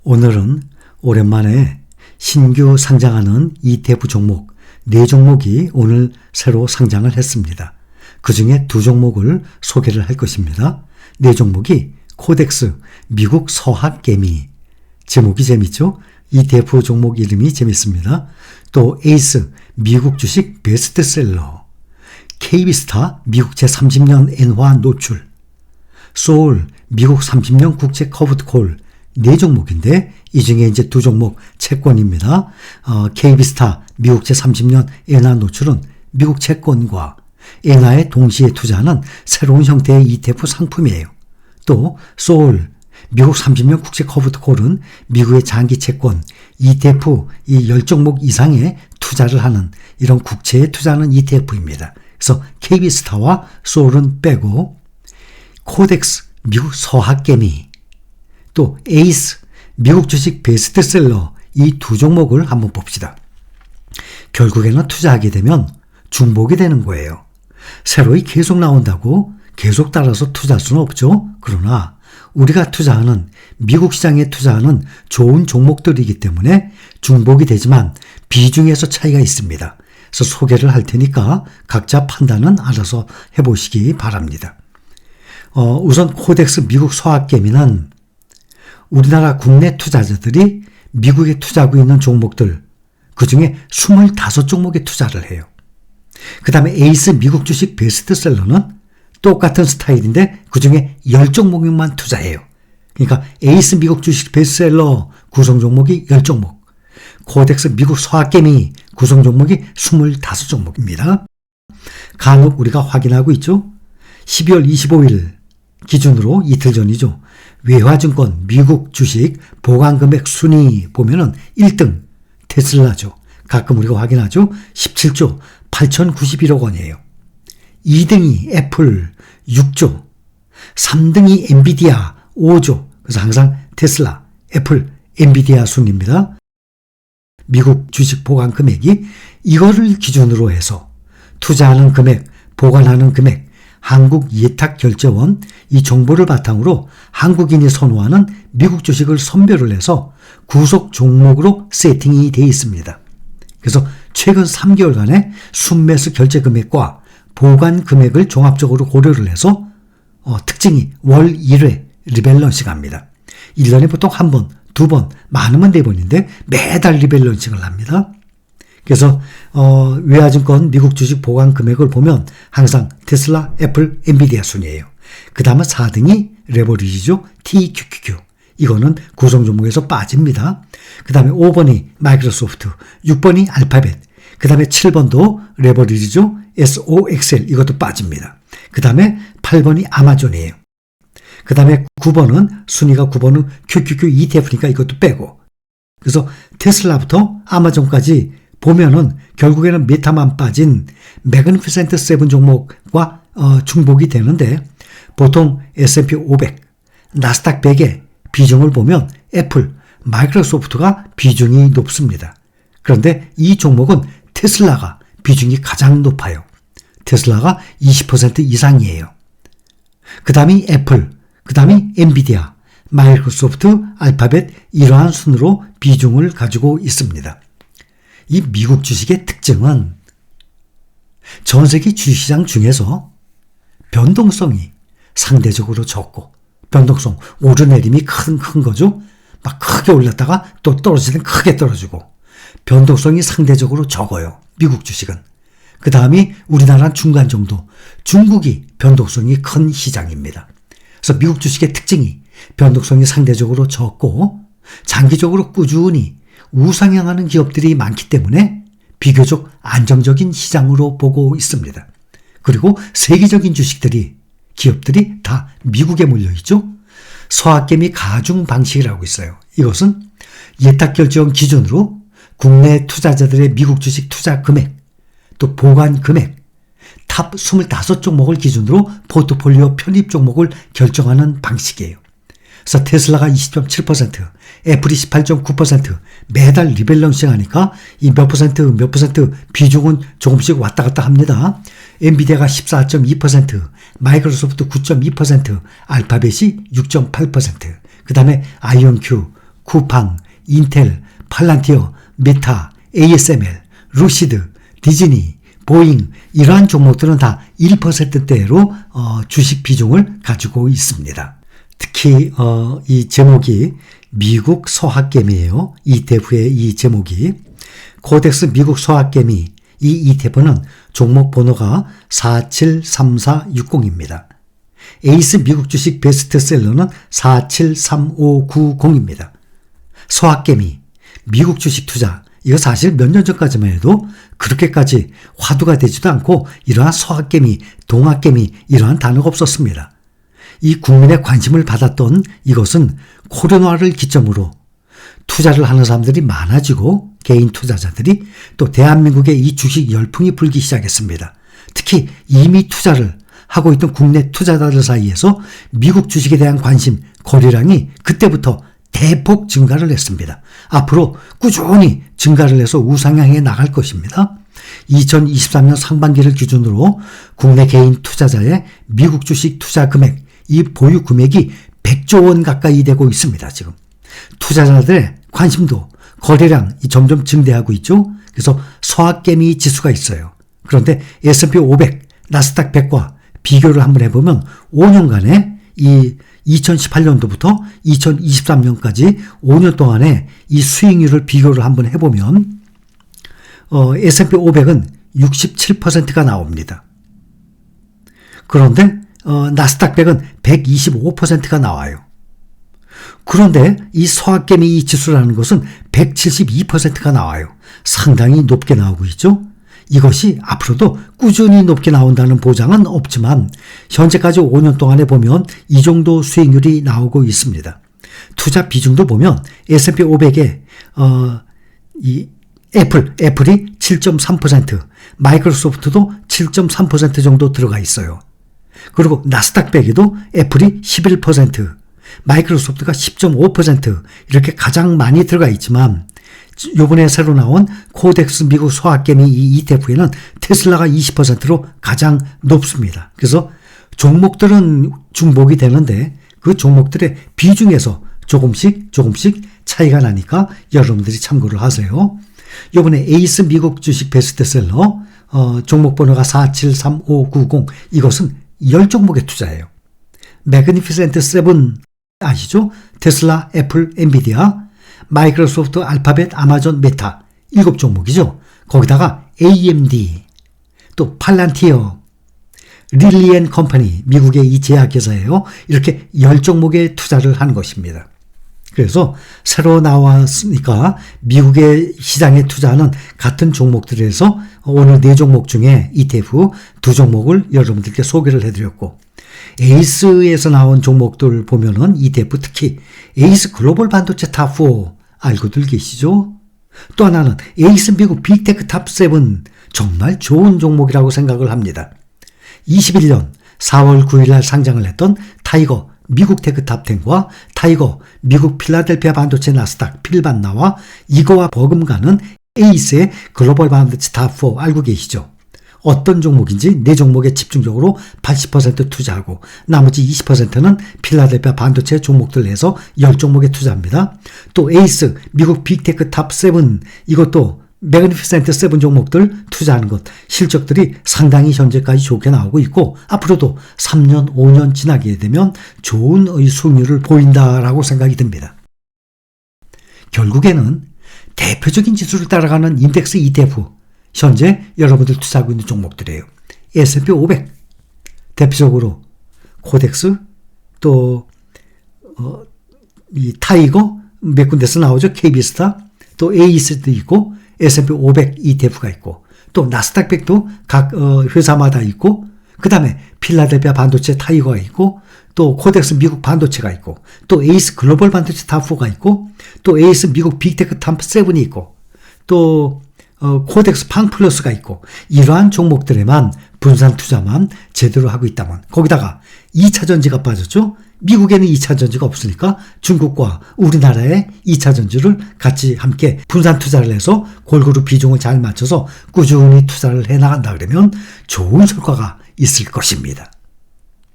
오늘은 오랜만에 신규 상장하는 ETF 종목 4종목이 오늘 새로 상장을 했습니다. 그 중에 2종목을 소개를 할 것입니다. 4종목이 코덱스 미국 서학개미, 제목이 재밌죠? ETF 종목 이름이 재밌습니다. 또 에이스 미국 주식 베스트셀러, KB스타 미국 제30년 엔화 노출, 소울 미국 30년 국제 커브드 콜 4종목인데 이 중에 이제 2종목 채권입니다. KB스타 미국 제30년 엔화 노출은 미국 채권과 엔화에 동시에 투자하는 새로운 형태의 ETF 상품이에요. 또 소울 미국 30년 국제 커브드 콜은 미국의 장기 채권 ETF 이 10종목 이상의 투자를 하는 이런 국채에 투자하는 ETF입니다. 그래서 KB스타와 소울은 빼고 코덱스 미국 서학개미, 또 에이스 미국 주식 베스트셀러 이 2종목을 한번 봅시다. 결국에는 투자하게 되면 중복이 되는 거예요. 새로이 계속 나온다고 계속 따라서 투자할 수는 없죠. 그러나 우리가 투자하는 미국 시장에 투자하는 좋은 종목들이기 때문에 중복이 되지만 비중에서 차이가 있습니다. 그래서 소개를 할 테니까 각자 판단은 알아서 해보시기 바랍니다. 우선 코덱스 미국 서학개미는 우리나라 국내 투자자들이 미국에 투자하고 있는 종목들, 그 중에 25종목에 투자를 해요. 그 다음에 에이스 미국 주식 베스트셀러는 똑같은 스타일인데 그 중에 10종목만 투자해요. 그러니까 에이스 미국 주식 베스트셀러 구성 종목이 10종목, 코덱스 미국 서학개미 구성 종목이 25종목입니다. 간혹 우리가 확인하고 있죠. 12월 25일 기준으로 이틀 전이죠. 외화증권 미국 주식 보관금액 순위 보면은 1등 테슬라죠. 가끔 우리가 확인하죠. 17조 8,091억 원이에요. 2등이 애플 6조, 3등이 엔비디아 5조. 그래서 항상 테슬라, 애플, 엔비디아 순입니다. 미국 주식 보관 금액이 이거를 기준으로 해서 투자하는 금액, 보관하는 금액, 한국예탁결제원 이 정보를 바탕으로 한국인이 선호하는 미국 주식을 선별을 해서 구속 종목으로 세팅이 되어 있습니다. 그래서 최근 3개월간의 순매수 결제 금액과 보관 금액을 종합적으로 고려를 해서 특징이 월 1회 리밸런싱 합니다. 1년에 보통 한 번, 두 번, 많으면 4번인데 매달 리밸런싱을 합니다. 그래서 외화증권 미국 주식 보관 금액을 보면 항상 테슬라, 애플, 엔비디아 순이에요. 그 다음에 4등이 레버리지죠. TQQQ. 이거는 구성 종목에서 빠집니다. 그 다음에 5번이 마이크로소프트, 6번이 알파벳, 그 다음에 7번도 레버리지죠. SOXL 이것도 빠집니다. 그 다음에 8번이 아마존이에요. 그 다음에 9번은 순위가 9번은 QQQ ETF니까 이것도 빼고, 그래서 테슬라부터 아마존까지 보면은 결국에는 메타만 빠진 매그니피센트 7 종목과 중복이 되는데 보통 S&P 500, 나스닥 100의 비중을 보면 애플, 마이크로소프트가 비중이 높습니다. 그런데 이 종목은 테슬라가 비중이 가장 높아요. 테슬라가 20% 이상이에요. 그 다음이 애플, 그 다음이 엔비디아, 마이크로소프트, 알파벳 이러한 순으로 비중을 가지고 있습니다. 이 미국 주식의 특징은 전 세계 주식시장 중에서 변동성이 상대적으로 적고, 변동성, 오르내림이 큰 거죠. 막 크게 올랐다가 또 떨어질 땐 크게 떨어지고, 변동성이 상대적으로 적어요. 미국 주식은. 그 다음이 우리나라는 중간 정도, 중국이 변동성이 큰 시장입니다. 그래서 미국 주식의 특징이 변동성이 상대적으로 적고 장기적으로 꾸준히 우상향하는 기업들이 많기 때문에 비교적 안정적인 시장으로 보고 있습니다. 그리고 세계적인 주식들이, 기업들이 다 미국에 몰려있죠. 서학개미 가중 방식이라고 있어요. 이것은 예탁결제원 기준으로 국내 투자자들의 미국 주식 투자 금액, 또 보관 금액, 탑 25종목을 기준으로 포트폴리오 편입 종목을 결정하는 방식이에요. 그래서 테슬라가 20.7%, 애플이 18.9% 매달 리밸런싱 하니까 이 몇 퍼센트 비중은 조금씩 왔다 갔다 합니다. 엔비디아가 14.2%, 마이크로소프트 9.2%, 알파벳이 6.8%, 그 다음에 아이온큐 쿠팡, 인텔, 팔란티어, 메타, ASML, 루시드, 디즈니, 보잉 이러한 종목들은 다 1%대로 주식 비중을 가지고 있습니다. 특히 이 제목이 미국 서학개미예요. ETF의 이 제목이 코덱스 미국 서학개미 이 ETF는 종목 번호가 473460입니다. 에이스 미국 주식 베스트셀러는 473590입니다. 서학개미, 미국 주식 투자 이거 사실 몇 년 전까지만 해도 그렇게까지 화두가 되지도 않고 이러한 서학개미, 동학개미 이러한 단어가 없었습니다. 이 국민의 관심을 받았던 이것은 코로나를 기점으로 투자를 하는 사람들이 많아지고 개인 투자자들이 또 대한민국의 이 주식 열풍이 불기 시작했습니다. 특히 이미 투자를 하고 있던 국내 투자자들 사이에서 미국 주식에 대한 관심, 거래량이 그때부터 대폭 증가를 했습니다. 앞으로 꾸준히 증가를 해서 우상향해 나갈 것입니다. 2023년 상반기를 기준으로 국내 개인 투자자의 미국 주식 투자 금액, 이 보유 금액이 100조 원 가까이 되고 있습니다. 지금 투자자들의 관심도 거래량이 점점 증대하고 있죠. 그래서 서학개미 지수가 있어요. 그런데 S&P 500, 나스닥 100과 비교를 한번 해보면 5년간의 이 2018년도부터 2023년까지 5년 동안의 이 수익률을 비교를 한번 해보면 S&P 500은 67%가 나옵니다. 그런데 나스닥 100은 125%가 나와요. 그런데 이 서학개미 이 지수라는 것은 172%가 나와요. 상당히 높게 나오고 있죠. 이것이 앞으로도 꾸준히 높게 나온다는 보장은 없지만 현재까지 5년 동안에 보면 이 정도 수익률이 나오고 있습니다. 투자 비중도 보면 S&P 500에 이 애플이 7.3%, 마이크로소프트도 7.3% 정도 들어가 있어요. 그리고 나스닥 100에도 애플이 11%, 마이크로소프트가 10.5% 이렇게 가장 많이 들어가 있지만 요번에 새로 나온 코덱스 미국 서학개미 이 ETF에는 테슬라가 20%로 가장 높습니다. 그래서 종목들은 중복이 되는데 그 종목들의 비중에서 조금씩 차이가 나니까 여러분들이 참고를 하세요. 요번에 에이스 미국 주식 베스트셀러 종목 번호가 473590 이것은 10종목의 투자예요. 매그니피센트 7 아시죠? 테슬라, 애플, 엔비디아, 마이크로소프트, 알파벳, 아마존, 메타 7종목이죠. 거기다가 AMD, 또 팔란티어, 릴리 & 컴퍼니 미국의 이 제약회사예요. 이렇게 10종목의 투자를 한 것입니다. 그래서 새로 나왔으니까 미국의 시장에 투자하는 같은 종목들에서 오늘 4종목 중에 ETF 2종목을 여러분들께 소개를 해드렸고 에이스에서 나온 종목들 보면은 ETF 특히 에이스 글로벌 반도체 탑4 알고들 계시죠? 또 하나는 에이스 미국 빅테크 탑7 정말 좋은 종목이라고 생각을 합니다. 21년 4월 9일 날 상장을 했던 타이거 미국 테크 탑10과 타이거 미국 필라델피아 반도체 나스닥 필반나와 이거와 버금가는 에이스의 글로벌 반도체 탑4 알고 계시죠? 어떤 종목인지 4종목에 집중적으로 80% 투자하고 나머지 20%는 필라델피아 반도체 종목들 내서 10종목에 투자합니다. 또 에이스 미국 빅테크 탑7 이것도 매그니피센트 7 종목들 투자하는 것 실적들이 상당히 현재까지 좋게 나오고 있고 앞으로도 3년 5년 지나게 되면 좋은 수익률을 보인다라고 생각이 듭니다. 결국에는 대표적인 지수를 따라가는 인덱스 ETF 현재 여러분들 투자하고 있는 종목들이에요. S&P 500 대표적으로 코덱스 또 이 타이거 몇 군데서 나오죠. KB스타 또 에이스도 있고 S&P 500 ETF가 있고 또 나스닥 100도 각 회사마다 있고 그 다음에 필라델피아 반도체 타이거가 있고 또 코덱스 미국 반도체가 있고 또 에이스 글로벌 반도체 탑4가 있고 또 에이스 미국 빅테크 탑7이 있고 또 코덱스 팡플러스가 있고 이러한 종목들에만 분산 투자만 제대로 하고 있다면 거기다가 2차 전지가 빠졌죠. 미국에는 2차 전지가 없으니까 중국과 우리나라의 2차 전지를 같이 함께 분산 투자를 해서 골고루 비중을 잘 맞춰서 꾸준히 투자를 해나간다 그러면 좋은 성과가 있을 것입니다.